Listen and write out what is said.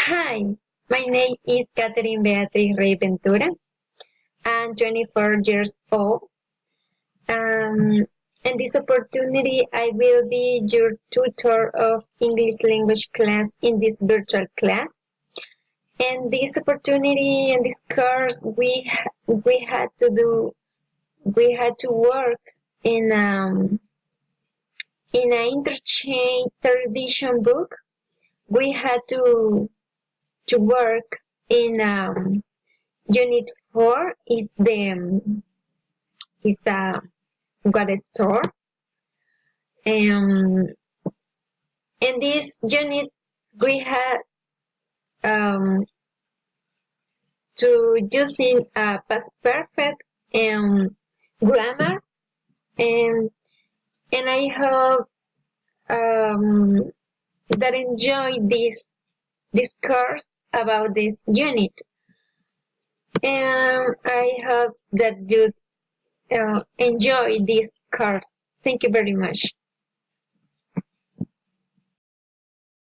Hi, my name is Catherine Beatriz Rey Ventura. I'm 24 years old. In this opportunity, I will be your tutor of English language class in this virtual class. And this opportunity and this course, we had to work in an interchange tradition book. We had to work in Unit 4 is a got a store. Um, in this unit, we had to using past perfect and grammar, and I hope that enjoy this course about this unit, and I hope that you enjoy this course. Thank you very much.